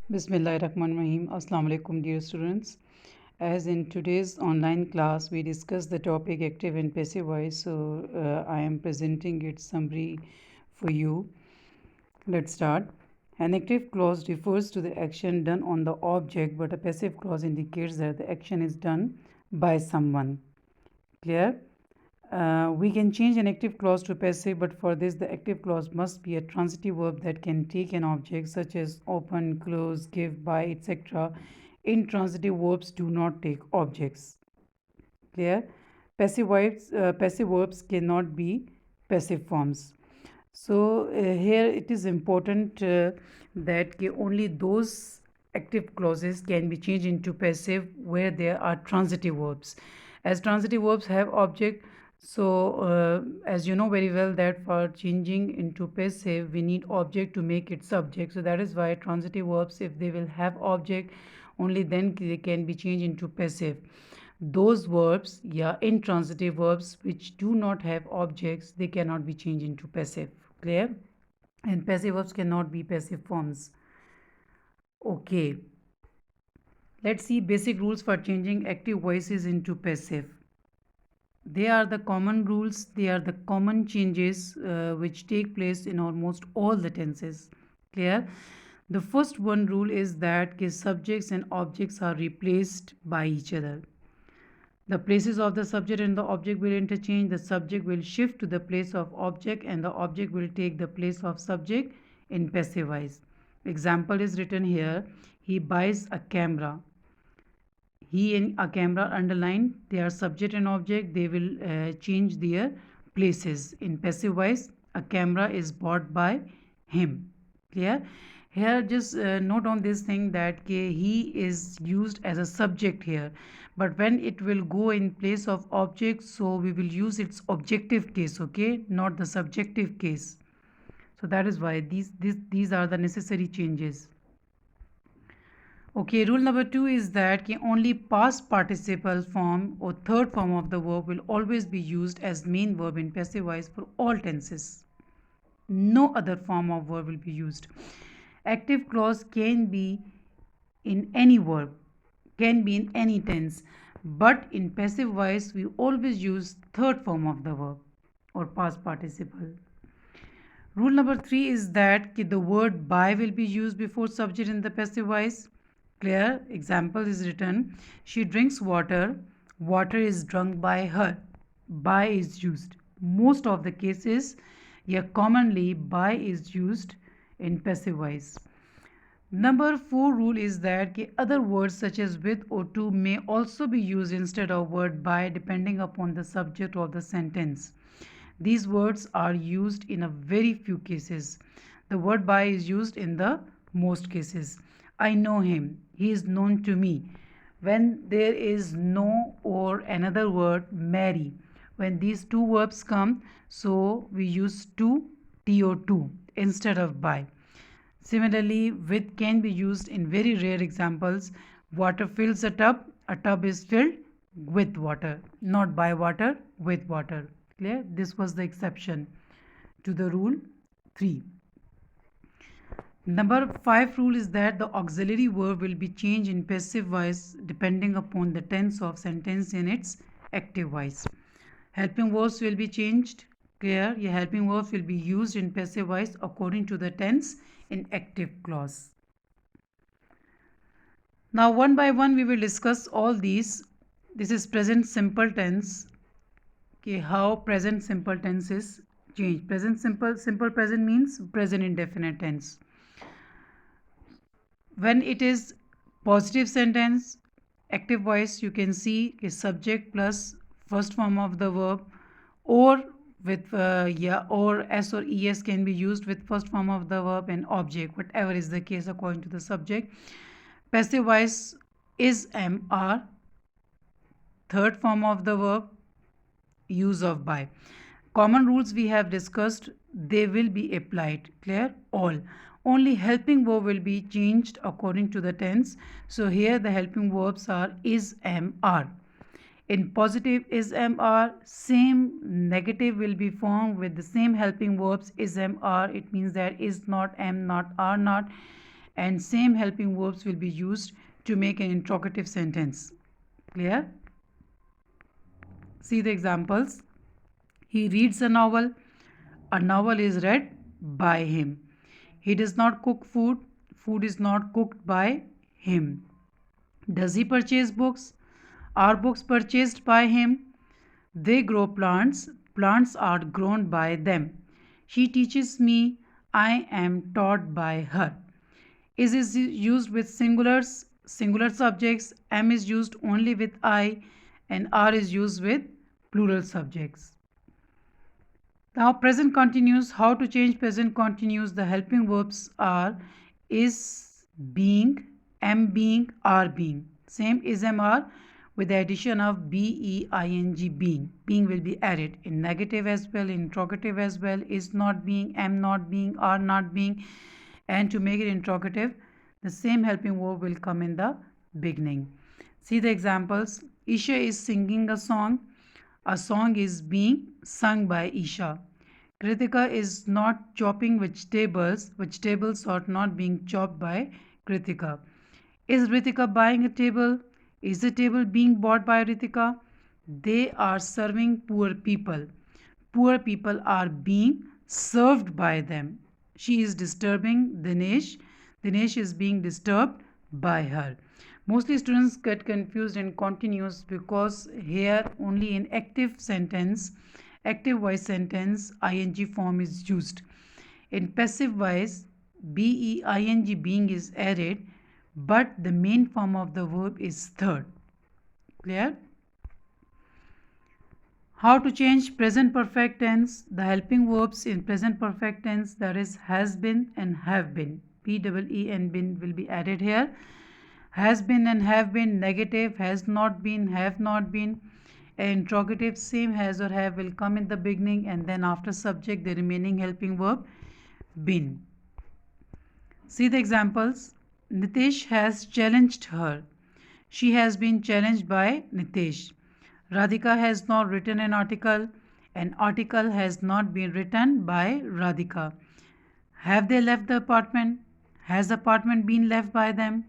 Bismillahirrahmanirrahim. Assalamu alaikum, dear students. As in today's online class, we discussed the topic active and passive voice. So I am presenting its summary for you. Let's start. An active clause refers to the action done on the object, but a passive clause indicates that the action is done by someone. Clear? We can change an active clause to passive, but for this the active clause must be a transitive verb that can take an object such as open, close, give, buy, etc. Intransitive verbs do not take objects. Clear? Passive verbs cannot be passive forms. So here it is important that only those active clauses can be changed into passive where there are transitive verbs. As transitive verbs have object, so as you know very well that for changing into passive we need object to make it subject. So that is why transitive verbs, if they will have object, only then they can be changed into passive. Those verbs, intransitive verbs which do not have objects, they cannot be changed into passive. Clear? And passive verbs cannot be passive forms. Okay, let's see basic rules for changing active voices into passive. They are the common rules, they are the common changes which take place in almost all the tenses. Clear? The first one rule is that subjects and objects are replaced by each other. The places of the subject and the object will interchange. The subject will shift to the place of object and the object will take the place of subject in passive voice. Example is written here. He buys a camera. He and a camera underlined, they are subject and object. They will change their places. In passive voice, a camera is bought by him. Clear? Here just note on this thing that he is used as a subject here, but when it will go in place of object, so we will use its objective case, okay, not the subjective case. So that is why these are the necessary changes. Okay, rule number 2 is that only past participle form or third form of the verb will always be used as main verb in passive voice for all tenses. No other form of verb will be used. Active clause can be in any verb, can be in any tense, but in passive voice we always use third form of the verb or past participle. Rule number 3 is that the word by will be used before subject in the passive voice. Clear? Example is written. She drinks water. Water is drunk by her. By is used. Most of the cases, commonly by is used in passive voice. Number 4 rule is that other words such as with or to may also be used instead of word by depending upon the subject of the sentence. These words are used in a very few cases. The word by is used in the most cases. I know him. He is known to me. When there is no or another word, marry. When these two verbs come, so we use to, to instead of by. Similarly, with can be used in very rare examples. Water fills a tub is filled with water, not by water, with water. Clear? This was the exception to the rule 3. Number 5 rule is that the auxiliary verb will be changed in passive voice depending upon the tense of sentence in its active voice. Helping verbs will be changed. Clear? Your helping verbs will be used in passive voice according to the tense in active clause. Now one by one we will discuss all these. This is present simple tense. Okay, how present simple tense is changed. Present simple present means present indefinite tense. When it is positive sentence, active voice, you can see is subject plus first form of the verb, or with or s or es can be used with first form of the verb and object, whatever is the case according to the subject. Passive voice is mr, third form of the verb, use of by. Common rules we have discussed, they will be applied. Clear? All. Only helping verb will be changed according to the tense. So here the helping verbs are is, am, are. In positive is, am, are, same negative will be formed with the same helping verbs is, am, are. It means that is not, am not, are not. and same helping verbs will be used to make an interrogative sentence. Clear? See the examples. He reads a novel. A novel is read by him. He does not cook food. Food is not cooked by him. Does he purchase books? Are books purchased by him? They grow plants. Plants are grown by them. She teaches me. I am taught by her. Is used with singulars, singular subjects. Am is used only with I, and are is used with plural subjects. Now present continuous. How to change present continuous? The helping verbs are is, being, am being, are being. Same is, am, are with the addition of being, being. Being will be added in negative as well, in interrogative as well. Is not being, am not being, are not being. And to make it interrogative, the same helping verb will come in the beginning. See the examples. Isha is singing a song. A song is being sung by Isha. Kritika is not chopping vegetables. Vegetables are not being chopped by Kritika. Is Ritika buying a table? Is the table being bought by Ritika? They are serving poor people. Poor people are being served by them. She is disturbing Dinesh. Dinesh is being disturbed by her. Mostly students get confused in continuous because here only in active sentence, active voice sentence, ing form is used. In passive voice, being, being is added, but the main form of the verb is third. Clear? How to change present perfect tense? The helping verbs in present perfect tense, that is has been and have been. P-E-E and been will be added here. Has been and have been, negative, has not been, have not been. Interrogative, same has or have will come in the beginning, and then after subject the remaining helping verb been. See the examples. Nitesh has challenged her. She has been challenged by Nitesh. Radhika has not written an article. An article has not been written by Radhika. Have they left the apartment? Has the apartment been left by them?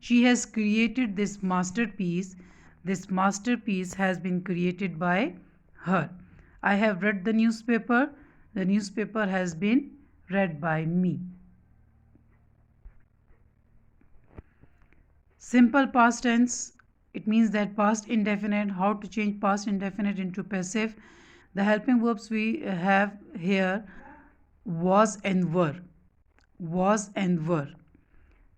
She has created this masterpiece. This masterpiece has been created by her. I have read the newspaper. The newspaper has been read by me. Simple past tense. It means that past indefinite. How to change past indefinite into passive? The helping verbs we have here was and were. Was and were.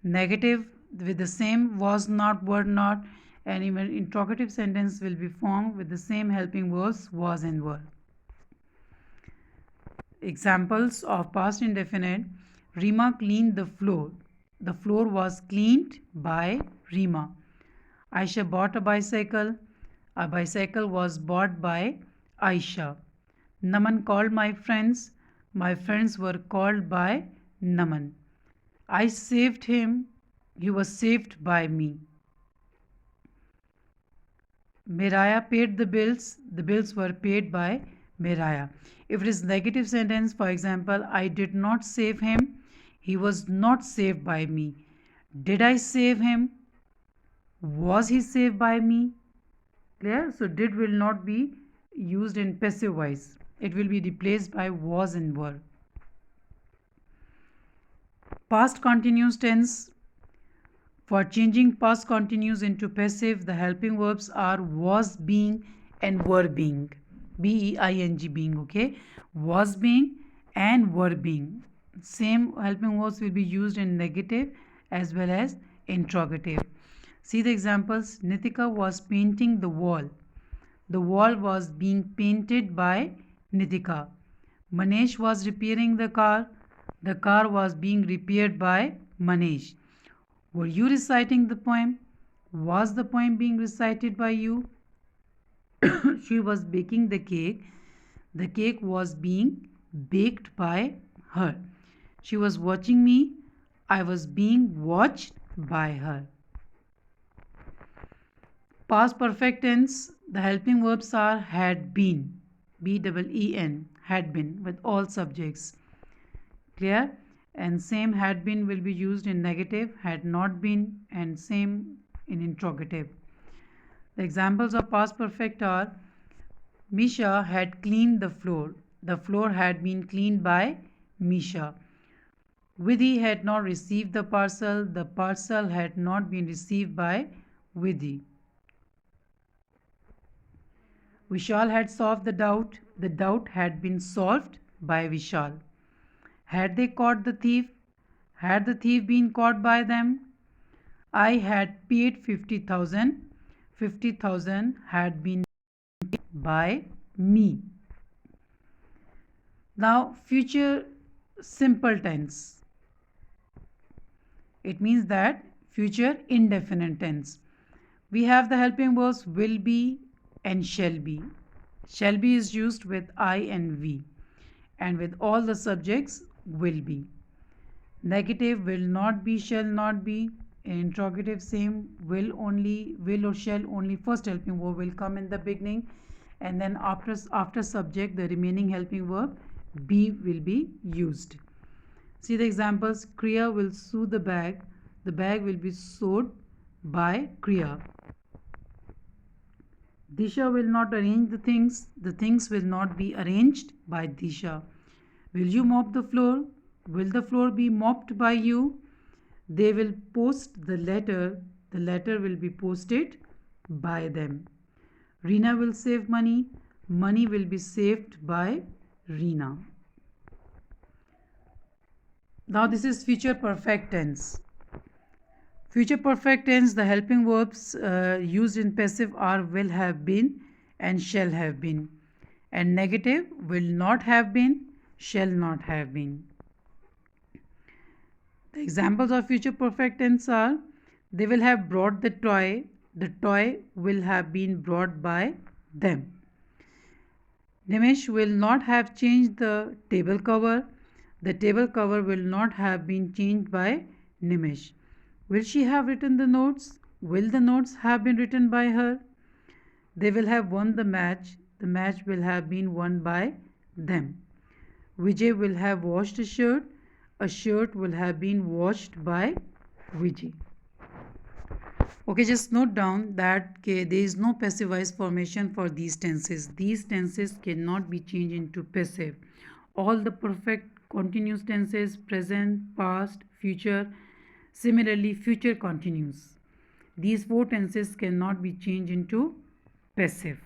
Negative with the same was not, were not, and even interrogative sentence will be formed with the same helping verbs was and were. Examples of past indefinite. Rima cleaned the floor. The floor was cleaned by Rima. Aisha bought a bicycle. A bicycle was bought by Aisha. Naman called my friends. My friends were called by Naman. I saved him. He was saved by me. Miraya paid the bills. The bills were paid by Miraya. If it is negative sentence, for example, I did not save him. He was not saved by me. Did I save him? Was he saved by me? Clear? So did will not be used in passive voice. It will be replaced by was and were. Past continuous tense. For changing past continuous into passive, the helping verbs are was being and were being. Being, being, okay? Was being and were being. Same helping verbs will be used in negative as well as interrogative. See the examples. Nitika was painting the wall. The wall was being painted by Nitika. Manesh was repairing the car. The car was being repaired by Manesh. Were you reciting the poem? Was the poem being recited by you? She was baking the cake. The cake was being baked by her. She was watching me. I was being watched by her. Past perfect tense, the helping verbs are had been, B-E-E-N, had been with all subjects. Clear? and same had been will be used in negative, had not been, and same in interrogative. The examples of past perfect are: Misha had cleaned the floor. The floor had been cleaned by Misha. Vidhi had not received the parcel. The parcel had not been received by Vidhi. Vishal had solved the doubt. The doubt had been solved by Vishal. Had they caught the thief? Had the thief been caught by them? I had paid 50,000. 50,000 had been paid by me. Now, future simple tense. It means that future indefinite tense. We have the helping verbs will be and shall be. Shall be is used with I and we, and with all the subjects will be. Negative will not be, shall not be. In interrogative, same will only, will or shall only. First helping verb will come in the beginning, and then after subject, the remaining helping verb be will be used. See the examples. Kriya will sew the bag. The bag will be sewed by Kriya. Disha will not arrange the things. The things will not be arranged by Disha. Will you mop the floor? Will the floor be mopped by you? They will post the letter. The letter will be posted by them. Reena will save money. Money will be saved by Reena. Now this is future perfect tense. Future perfect tense, the helping verbs used in passive are will have been and shall have been. And negative will not have been, shall not have been. The examples of future perfect tense are: they will have brought the toy will have been brought by them. Nimish will not have changed the table cover. The table cover will not have been changed by Nimish. Will she have written the notes? Will the notes have been written by her? They will have won the match. The match will have been won by them. Vijay will have washed a shirt. A shirt will have been washed by Vijay. Okay, just note down that there is no passive voice formation for these tenses. These tenses cannot be changed into passive. All the perfect continuous tenses, present, past, future, similarly future continuous. These four tenses cannot be changed into passive.